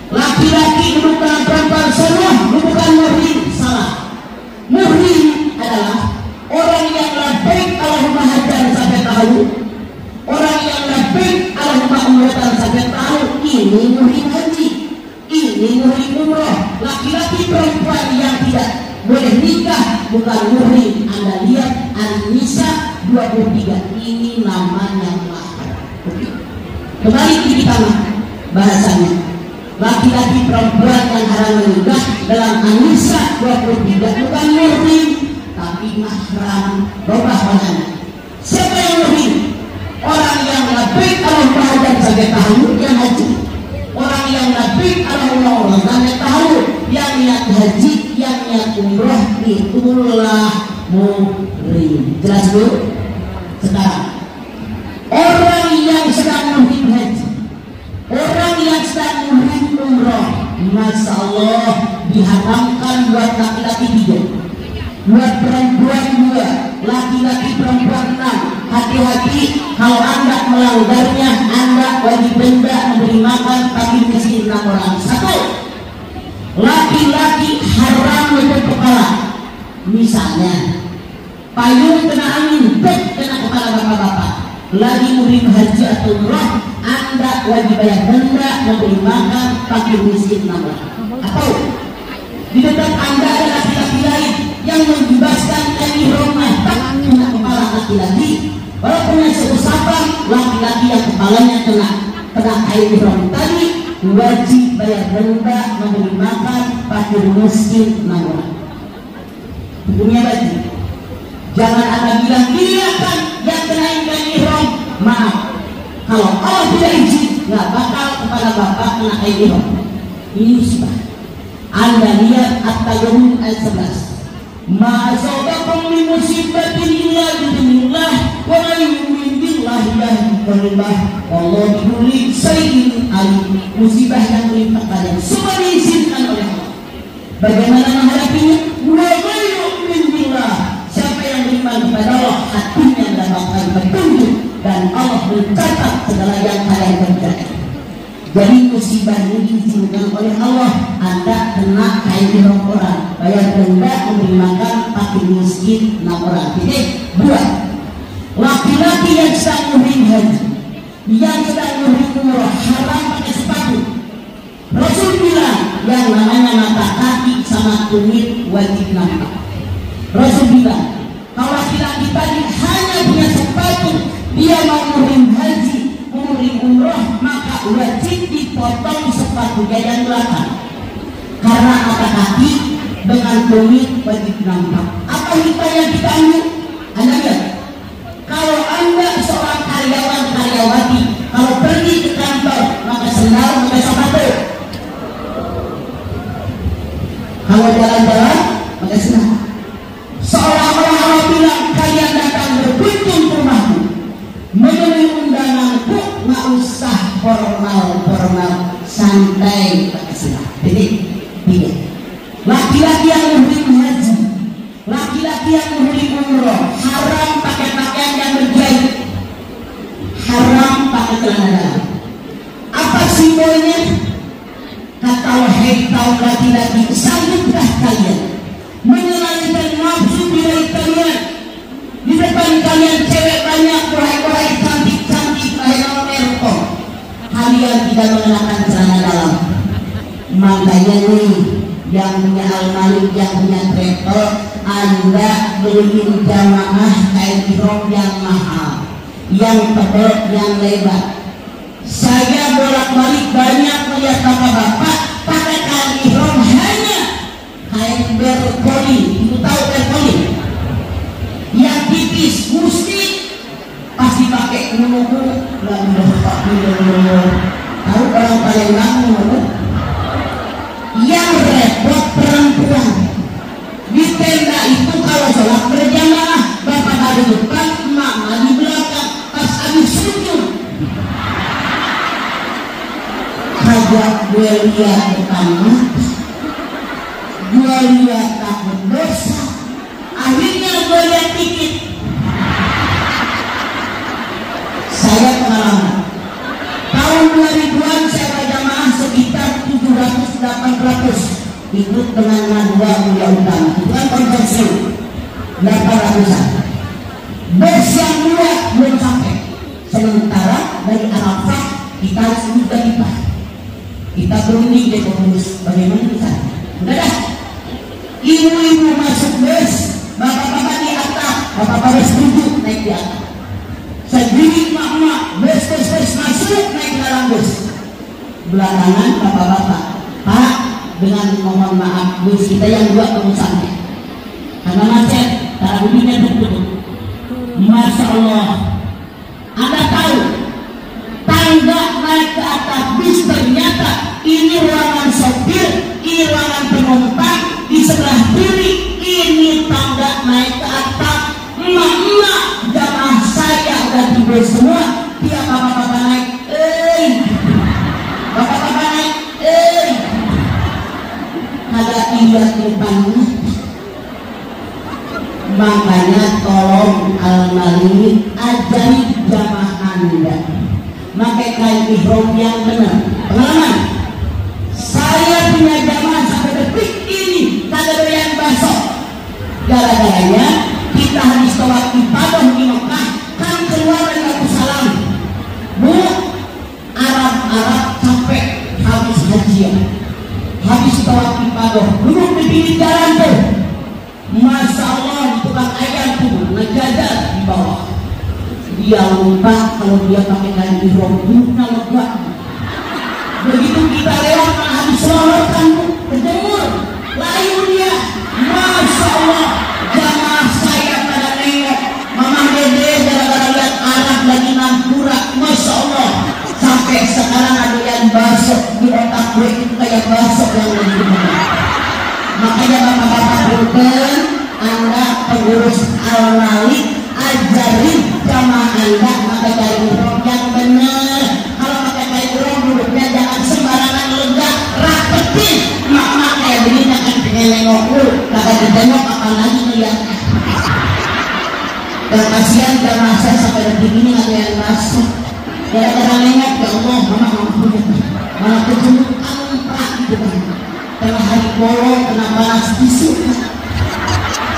Laki-laki duduk dengan perempuan semua, bukan muhrim. Salah. Muhrim adalah orang yang labbaik Allahumma hajjan sampai tahu, orang yang labbaik Allahumma umratan sampai tahu. Ini muhrim haji, ini muhrim umroh. Laki-laki perempuan yang tidak boleh nikah bukan muhrim. Anda lihat An-Nisa 23, ini namanya mahar. Kembali ke kita bahasanya, laki-laki perempuan yang haram menikah dalam An-Nisa 23 bukan muhrim tapi mahram. Robah mana? Siapa yang muhrim? Orang yang saja tahu yang haji. Orang yang nabi adalah orang yang tahu yang niat haji, yang niat umrah itulah muhrim. Jelas Bu? Sekarang orang yang sedang muhrim haji, orang yang sedang muhrim umrah, Masya Allah diharamkan buat laki-laki 3, buat perempuan 2, laki-laki perempuan 6. Hati-hati kalau Anda melanggarnya, Anda wajib denda memberi makan fakir miskin 6 orang. 1, laki-laki haram menutup kepala. Misalnya payung kena angin, kena kepala bapak-bapak lagi muhrim haji atau umrah, Anda wajib bayar denda memberi makan fakir miskin 6 orang. Atau di dekat Anda ada laki-laki lain yang membebaskan ihramnya, tak kena kepala laki-laki, walaupun yang sebesar laki-laki yang kepalanya kena kain ihram tadi, wajib bayar denda memberi makan fakir miskin 6 orang. Hukumnya wajib. Jangan Anda bilang diriakan yang kena kain ihram. Maaf, kalau Allah tidak izin, nggak bakal kepada bapak kena kain ihram. Ini musibah. Anda lihat At-Tayyarun ayat 11. Ma asabakum min musibatin illa biidznillah wa man yu'min billahi yahdi qalbah wallahu bikulli syai'in alim. Musibah yang menimpa kalian semua diizinkan oleh Allah. Bagaimana menghadapinya? Wa man yu'min billah, siapa yang beriman kepada Allah, hatinya mendapatkan petunjuk dan Allah mencatat segala yang kalian kerjakan. Jadi musibah ini diizinkan oleh Allah. Anda kena kain ihram orang, bayar denda memberi makan fakir miskin 6 orang. Jadi 2, laki-laki yang sedang muhrim haji, yang sedang muhrim umrah, haram pakai sepatu. Rasul bilang yang namanya mata kaki sama kulit wajib nampak. Rasul bilang kalau laki-laki tadi hanya punya sepatu, dia mau muhrim haji, muhrim umrah, maka wajib dipotong sepatunya yang belakang, karena mata kaki dengan kulit wajib nampak. Apa kita yang kita ambil? Anda lihat, kalau Anda seorang karyawan karyawati, kalau pergi ke kantor maka sendal, maka sepatu. Kalau jalan-jalan maka sendal. Seolah-olah Allah bilang kalian datang berkunjung ke rumahku, memenuhi undanganku, nggak usah formal, santai pakai sendal. Jadi tidak. Laki-laki yang muhrim haji, laki-laki yang muhrim umrah, haram pakai pakaian yang berjahit, haram pakai celana dalam. Apa simbolnya? Kata wahai kaum laki-laki, sanggupkah kalian menyenangkan nafsu diri kalian? Di depan kalian cewek banyak, kurai-kurai cantik-cantik, kayak merkong, kalian tidak mengenakan celana dalam. Makanya nih, yang punya almalik, yang punya travel, Anda beliin jamaah kain ihram yang mahal, yang tebal, yang lebar. Saya bolak-balik banyak melihat bapak-bapak pakai kain ihram hanya kain berkoli. Itu tahu berkoli? Yang tipis, mesti pasti pakai menunggu. Tahu orang Palembang menunggu? Yang repot perempuan di tenda itu kalau sholat berjamaah, bapak ada di depan, mama di belakang. Pas habis sujud, kagak gue lihat pertama, gue lihat takut dosa, akhirnya gue lihat dikit. Saya pengalaman tahun 2000-an saya berjamaah sekitar 700-800 ikut dengan Nadwa Mulia Utama, itu kan konversi 800-an. Bus yang dua belum sampai, sementara dari Arafah kita sudah tiba. Kita berunding di pengurus, bagaimana kita? Udah dah, ibu-ibu masuk bus, bapak-bapak di atas, bapak-bapak setuju naik di atas. Sendiri mak-mak, bus masuk naik ke dalam bus. Belakangan bapak-bapak, Pak, dengan mohon maaf bus kita yang dua pengusaha karena macet, cara bunyinya tutup. Masya Allah, Anda tahu tangga sebelah kiri ini tangga naik ke atap. Emak-emak jamaah saya udah tidur semua. Dia bapak-bapak naik, bapak-bapak naik, ada lihat depannya. Makanya tolong al-malik ajari jamaah Anda pakai kain ihram yang benar. Pengalaman saya punya jamaah sampai detik ini kagak doyan bakso. Gara-garanya kita habis tawaf ibadah di Mekah kan keluar dari Darussalam. Bu, Arab-Arab sampai habis hajian, habis tawaf ibadah duduk di pinggir jalan tuh. Masya Allah, tukang ayam tuh ngejajar di bawah. Dia lupa kalau dia pakai kain ihram duduknya lega. Begitu kita lewat malah habis selorotan tuh kejemur layu dia. Masya Allah, jamaah saya pada nengok. Mama Dede gara-gara lihat Arab lagi nampura. Masya Allah, sampai sekarang ada yang bakso di otak gue itu kayak bakso yang lagi dimana. Makanya bapak-bapak punten, Anda pengurus al-malik ajarin jamaah Anda pakai kain ihram yang benar. Kalau pakai kain ihram duduknya jangan sembarangan lega, rapetin. Mak-mak kayak begini akan pengen nengok lu, kagak ditengok apa lagi ngeliatnya. Dan kasihan jamaah saya sampai detik ini ada yang masuk. Gara-gara nengok, ya Allah, mama punya, malah kejemur angprak gitu kan. Tengah hari bolong, kena panas bisu.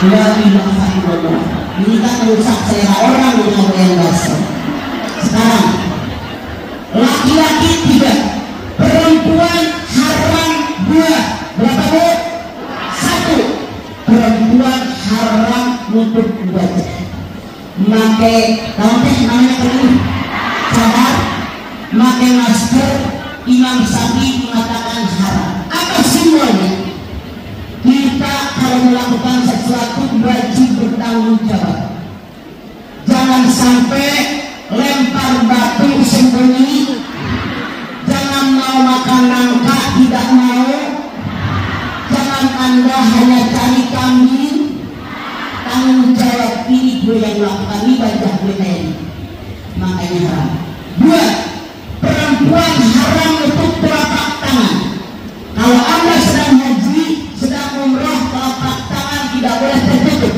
La ilaha illallah. Ini kan merusak selera orang dengan yang bakso. Sekarang laki-laki 3, perempuan haram 2. Berapa bu? 1. Perempuan haram nutup wajah. Pakai namanya kering, cadar, pakai masker. Imam Syafi'i mengatakan haram. Apa simbolnya? Kita kalau melakukan sesuatu wajib bertanggung jawab. Jangan sampai lempar batu sembunyi. Jangan mau makan nangka tidak mau. Jangan Anda hanya cari kambing. Tanggung jawab ini gue yang melakukan ibadah gue ini. Makanya haram. 2. Perempuan haram untuk telapak tangan. Kalau Anda sedang haji, sedang umroh, telapak tangan tidak boleh tertutup.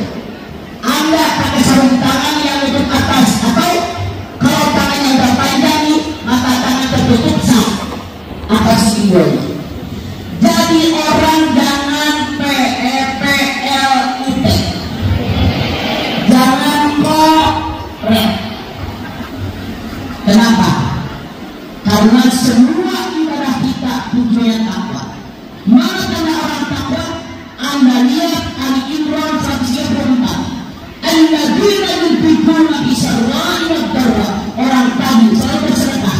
Anda pakai sarung tangan yang nutup atas, atau kalau tangannya udah panjang nih, mata tangan tertutup sama. Apa simbolnya? Jadi orang jangan PEPLUT, jangan korek. Kenapa? Karena semua ibadah kita tujuannya takwa. Mana tanda orang takwa? Anda lihat Ali Imran 134. Alladzina yunfiquna fi sarra'i wad dharra. Orang tadi selalu bersedekah.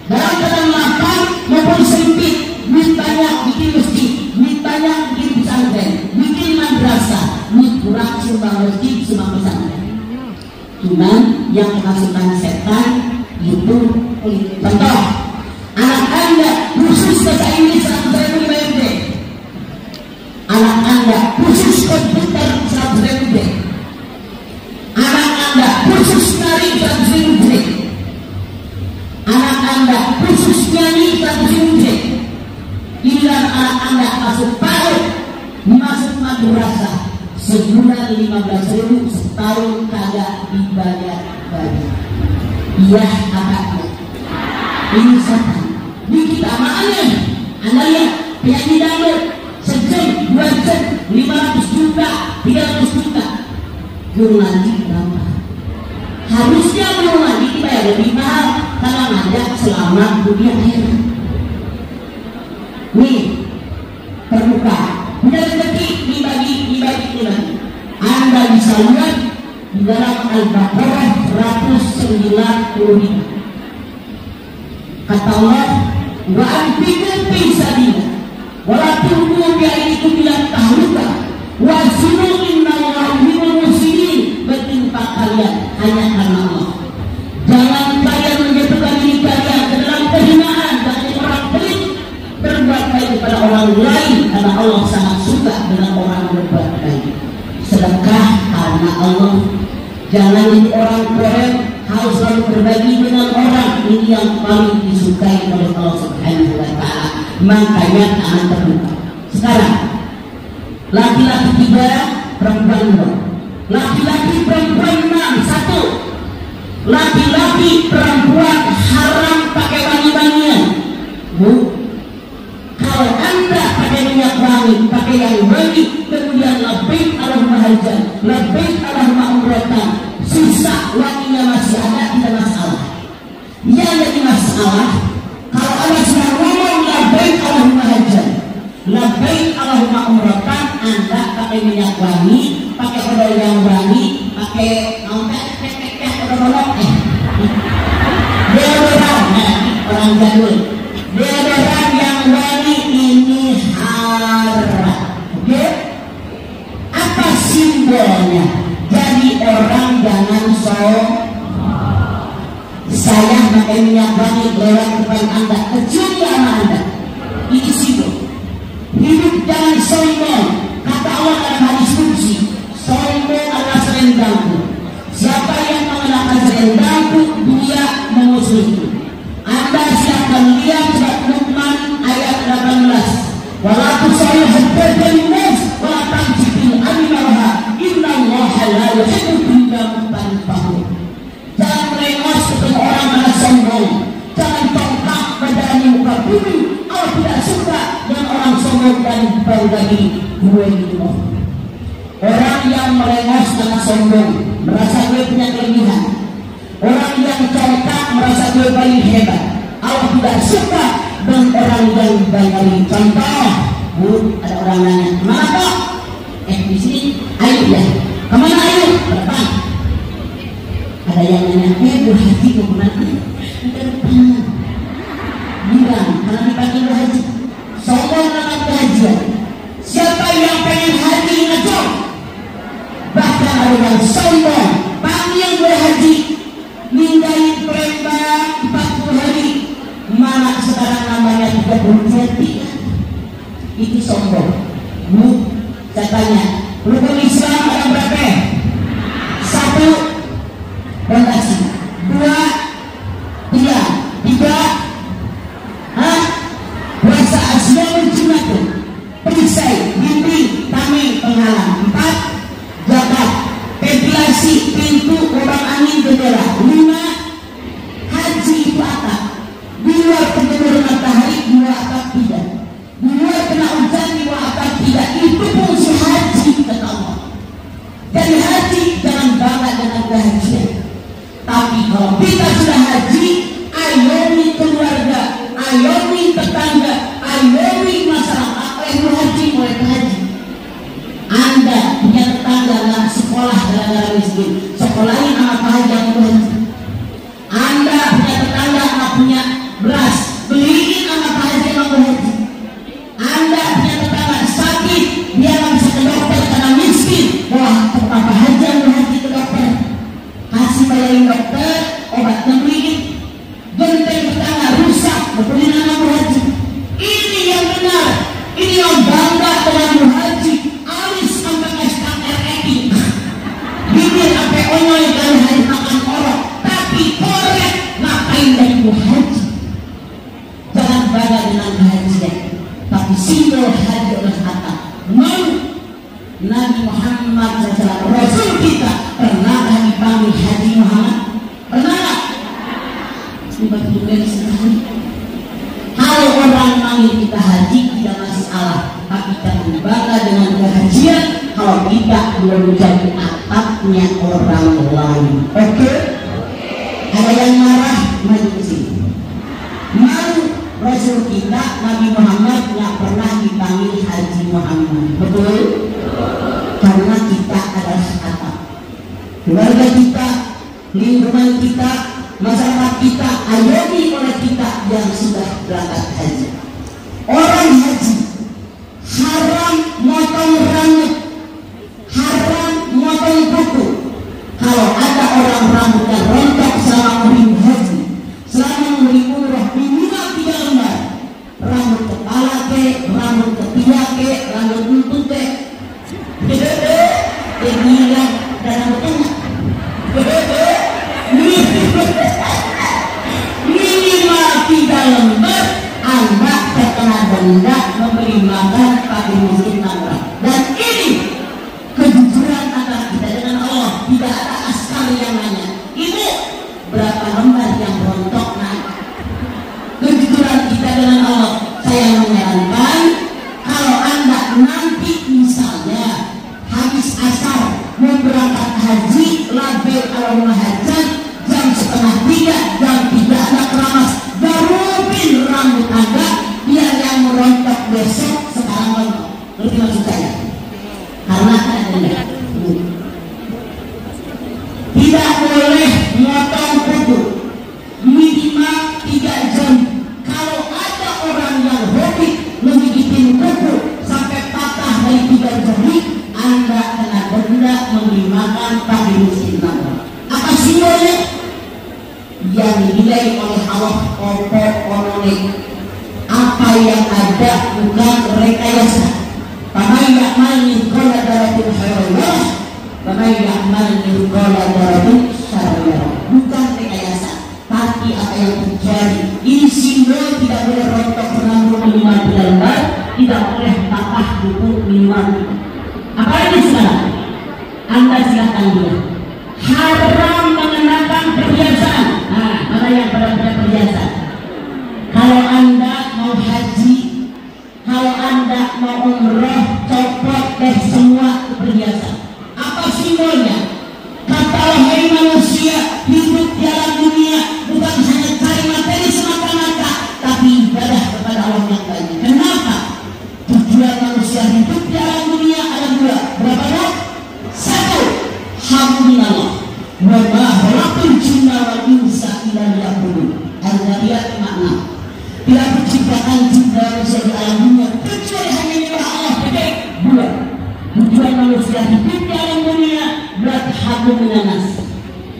Dalam keadaan lapang maupun sempit, duit banyak bikin masjid, duit banyak bikin pesantren, bikin madrasah, duit kurang sumbang masjid, sumbang pesantren. Cuman yang kemasukan setan itu contoh, anak Anda khusus bahasa Inggris 100.000 BMD, anak Anda khusus komputer 100.000 B, anak Anda khusus nari 100.000 B, anak Anda khusus nyanyi 100.000 B. Bila anak Anda masuk PAUD, masuk madrasah, sebulan 15.000, setahun kagak dibayar gaji. Iya apa? Ini setan. Ini kita amalannya. Anda lihat penyanyi dangdut sejam, 2 jam, 500 juta, 300 juta. Guru ngaji berapa? Harusnya guru ngaji dibayar lebih mahal karena ngajak selamat dunia akhirat. Nih terbuka, punya rezeki dibagi. Anda bisa lihat di dalam Al-Baqarah 195. Kata Allah, wa anfiqu fi sabilillah wa la tulqu bi aydikum ila tahluka wa zinu innallaha yuhibbul muhsinin. Bertindak kalian hanya karena Allah. Jangan kalian menjatuhkan diri kalian ke dalam kehinaan dan orang pelit. Berbuat baik kepada orang lain karena Allah sangat suka dengan orang Jangan jadi orang keren, harus selalu berbagi dengan orang. Ini yang paling disukai oleh Allah Subhanahu wa Ta'ala. Makanya tangan terbuka. Sekarang laki-laki 3, perempuan 2. Laki-laki perempuan 6. 1. Laki-laki perempuan haram pakai wangi-wangian. Bu, kalau Anda pakai minyak wangi, pakai yang wangi, kemudian labbaik Allahumma hajjan, labbaik Allahumma umratan, sisa wanginya masih ada, tidak masalah. Yang jadi masalah kalau Anda sudah ngomong labbaik Allahumma hajjan, labbaik Allahumma umratan, Anda pakai minyak wangi, pakai odol yang wangi, pakai deodoran, orang jadul, deodoran yang wangi ini haram. Oke? Apa simbolnya? Jadi orang jangan saya pakai minyak wangi lewat depan Anda, kecium sama Anda. Ini simbol. Hidup jangan sombong. Kata Allah dalam hadis qudsi, sombong adalah selendangku. Siapa yang mengenakan selendangku, dia memusuhiku. Anda silakan lihat surat Luqman ayat 18. Wala tusawwi haddatan nas wa tanjibil amalaha innallaha la yuhibbul mutanaffihin. Jangan merengos ketemu orang malah sombong. Jangan tongkak berani muka bumi. Allah tidak suka dengan orang sombong dan bau daging. Gue gitu. Orang yang merengos karena sombong, merasa gue punya kelebihan. Orang yang congkak merasa gue paling hebat. Allah tidak suka dengan orang yang baik. Contoh, Bu, ada orang nanya, kemana kok? Di sini, ayo ya. Kemana ayo? Depan. Ada yang nanya, Bu Haji mau kemana? Ke depan. Bilang, karena dipanggil Bu Haji. Sombong dengan kehajian. Siapa yang pengen haji ngejong? Bahkan ada yang sombong, panggil Bu Haji, ninggalin Palembang 40 hari, mana sekarang namanya 30 itu sombong. Bu, saya tanya, rukun Islam ada berapa? 1, fondasi. 2, 3, 3, puasa asyaul jumatun, perisai, bimbing, tameng, penghalang. 4, zakat, ventilasi, pintu, lubang angin, jendela. 5, haji itu atap. Di luar terjemur matahari, di luar atap tidak. Di luar kena hujan, di luar atap tidak. Itu fungsi haji, kata Allah. Jadi haji jangan bangga dengan kehajian. Tapi kalau kita sudah haji, ayomi keluarga, ayomi tetangga, ayomi masyarakat, ayo haji, mulai haji. Anda punya tetangga nggak sekolah gara-gara miskin, sekolahin anak haji yang haji. Anda punya tetangga nggak punya beras, beliin anak haji yang haji. Anda punya tetangga sakit, dia nggak bisa ke dokter karena miskin. Wah, apa haji yang haji ke dokter? Kasih bayarin dokter, obat beliin. Genteng tetangga rusak, beliin anak haji. Ini yang benar, ini yang bangga dengan haji. Alis sampai SKRI, bibir sampai onyol dan hari makan orang, tapi korek ngapain dari haji? Jangan bangga dengan haji, tapi simbol haji oleh kata mau. Nabi Muhammad SAW, Rasul kita, pernah dipanggil Haji Muhammad? Pernah nggak? Kalau orang panggil kita haji tidak masalah, tapi jangan bangga dengan kehajian kalau kita belum menjadi atapnya orang lain. Oke? Ada yang marah, maju ke sini. Mau Rasul kita Nabi Muhammad nggak pernah dipanggil Haji Muhammad, betul? Karena kita adalah atap. Keluarga kita, lingkungan kita, masyarakat kita, ayomi oleh kita yang sudah berangkat haji. Orang haji haram motong rambut, haram motong kuku. Kalau ada orang rambutnya rontok selama musim haji, selama musim umroh minimal 3 lembar, rambut kepala ke, rambut ketiak ke, rambut lutut ke, gila dan rambut tengah. hendak memberi makan fakir miskin 6 orang. Dan ini kejujuran antara kita dengan Allah, tidak ada askar yang nanya, ibu berapa lembar yang rontok naik. Kejujuran kita dengan Allah. Saya menyarankan kalau Anda nanti misalnya habis asar mau berangkat haji, label al hajat jam 2:30, jam 3 Anda keramas, garupin rambut Anda biar yang merontok besok sekarang rontok. Ngerti maksud saya? Karena ada tidak boleh motong kuku minimal 3 jam. Kalau ada orang yang hobi mengigitin kuku sampai patah dari 3 jari, Anda kena denda memberi makan fakir miskin 6 orang. Apa simbolnya? Yang dinilai oleh Allah pokok ononik. Apa yang ada bukan rekayasa. Paman ya'mal mithqala dzarratin khairan yarah, paman ya'mal mithqala dzarratin syarran yarah. Bukan rekayasa, tapi apa yang terjadi. Ini simbol tidak boleh rontok rambut minimal 3 lembar, tidak boleh patah buku minimal 3. Apa ini sekarang? Anda silakan lihat. Haram mengenakan perhiasan. Nah, mana yang pada perhiasan? Kalau Anda mau haji, kalau Anda mau umroh, copot deh semua perhiasan. Apa simbolnya? Katalah hai manusia, hidup di alam dunia bukan hanya cari materi semata-mata, tapi ibadah kepada Allah yang banyak. Kenapa? Tujuan manusia hidup di alam dunia ada 2. Berapa? 1. Hamdulillah. Wa ma khalaqtul jinna wal insa illa liya'budun. Al-Zariyat 6. Tidak diciptakan jin dan manusia di alam dunia kecuali hanya menyembah Allah. 2. Tujuan manusia hidup di alam dunia berat hakum menanas.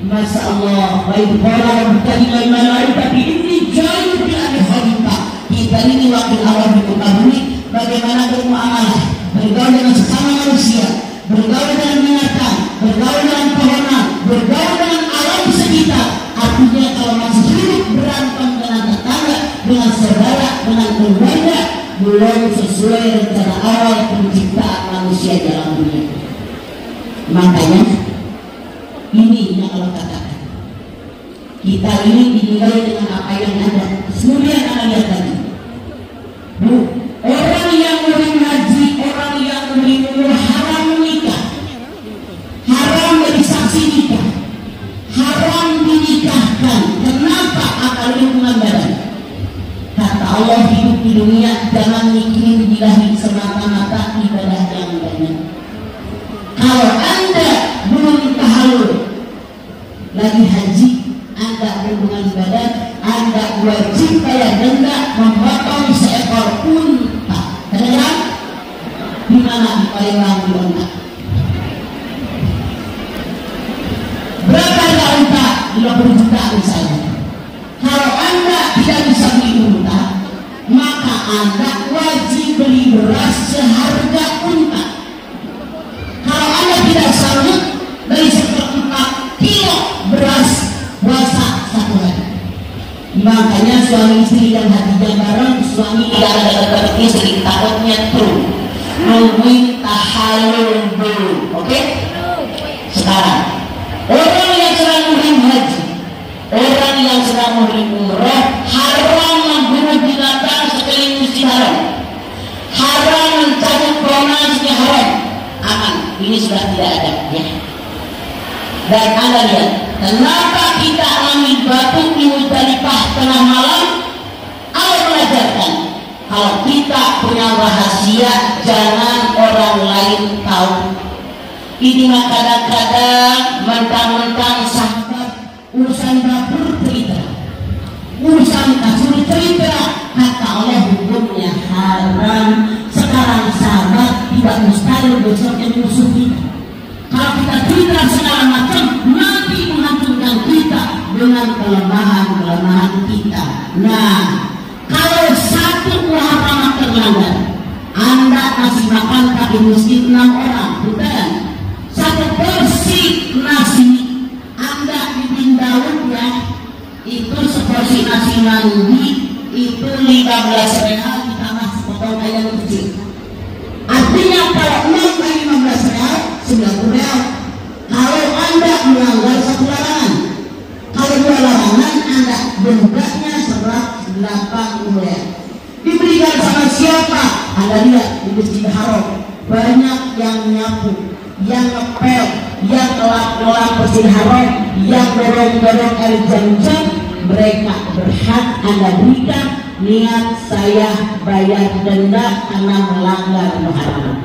Masya Allah. Baik orang berkata malaikati ini jauh dari khalifah. Kita ini wakil Allah di muka bumi. Bagaimana bermuamalah, bergaul dengan sesama manusia, bergaul dengan binatang, bergaul dengan pohonan, bergaul dengan alam sekitar. Artinya kalau masih hidup berantem dengan tetangga, dengan saudara, dengan keluarga, belum sesuai rencana awal penciptaan manusia dalam dunia. Makanya ini yang Allah katakan, kita ini dinilai dengan apa yang ada. Kemudian akan lihat tadi, orang yang murim haji, orang yang murim umur haram menikah, haram jadi saksi nikah, haram dinikahkan. Kenapa? Akal hubungan badan. Kata Allah, hidup di dunia jangan mikirin bilahi semata-mata ibadah yang banyak. Kalau Anda belum tahallul lagi haji, Anda berhubungan badan, Anda wajib bayar denda memotong seekor unta. Kenapa? Di mana? Di Palembang, di unta. Berapa harga unta? 50 juta misalnya. Kalau Anda tidak bisa beli unta, maka Anda wajib beli beras seharga unta. Kalau Anda tidak sanggup, dari 4 kilo beras puasa 1 hari. Makanya suami istri dan hatinya bareng, suami tidak ada dekat istri, takutnya tuh nungguin tahallul dulu. Oke? Sekarang orang yang sedang muhrim haji, orang yang sedang muhrim umrah, haram membunuh binatang sekeliling masjid haram, haram mencabut pohon masjid haram. Aman, ini sudah tidak ada ya. Dan Anda lihat, kenapa kita ambil batu di Muzdalifah tengah malam? Allah mengajarkan, kalau kita punya rahasia jangan orang lain tahu. Ini mah kadang-kadang mentang-mentang sahabat urusan dapur cerita, urusan kasur cerita, kata Allah hukumnya haram. Sekarang sahabat tidak mustahil besoknya musuh kita. Kalau kita cerita segala macam, nanti menghancurkan kita dengan kelemahan-kelemahan kita. Nah, kalau satu muharamat terlanggar, Anda kasih makan fakir miskin 6 orang, bukan? 1 porsi nasi Anda bikin daun ya, itu seporsi nasi mandi itu 15 real ditambah potong ayam kecil. Artinya kalau 6 kali 15 real 90 real. Kalau Anda melanggar 1 larangan, kalau 2 larangan, Anda dendanya 180 real. Diberikan sama siapa? Anda lihat di Masjidil Haram banyak yang nyapu, yang ngepel, yang ngelap-ngelap Masjidil Haram, yang dorong-dorong air Zam-Zam. Mereka berhak Anda berikan. Niat saya bayar denda karena melanggar larangan.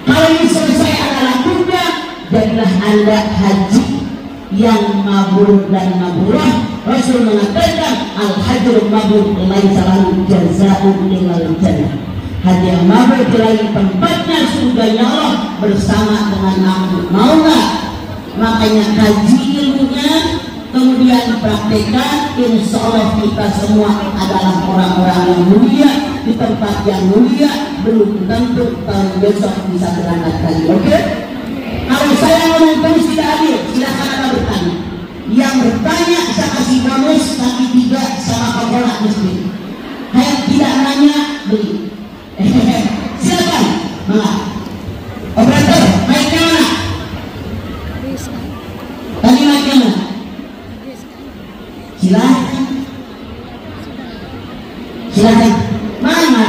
Kalau ini selesai Anda lakukan, jadilah Anda haji yang mabrur dan mabrurah. Rasul mengatakan al-hajjul mabrur laisa lahu jazaa'un illal jannah. Haji yang mabrur selain tempatnya surganya Allah bersama dengan aku. Mau nggak? Makanya kaji ilmunya, kemudian praktekkan. Insya Allah kita semua adalah orang-orang yang mulia di tempat yang mulia. Belum tentu tahun besok bisa berangkat lagi. Oke? Kalau saya ngomong terus tidak adil, silakan Anda bertanya. Yang bertanya saya kasih bonus kaki 3 sama Coca-Cola miskin. Yang tidak nanya beli. Silakan. Mana? Operator, mic-nya mana? Tadi mic-nya mana? Silakan. Silakan. Mana?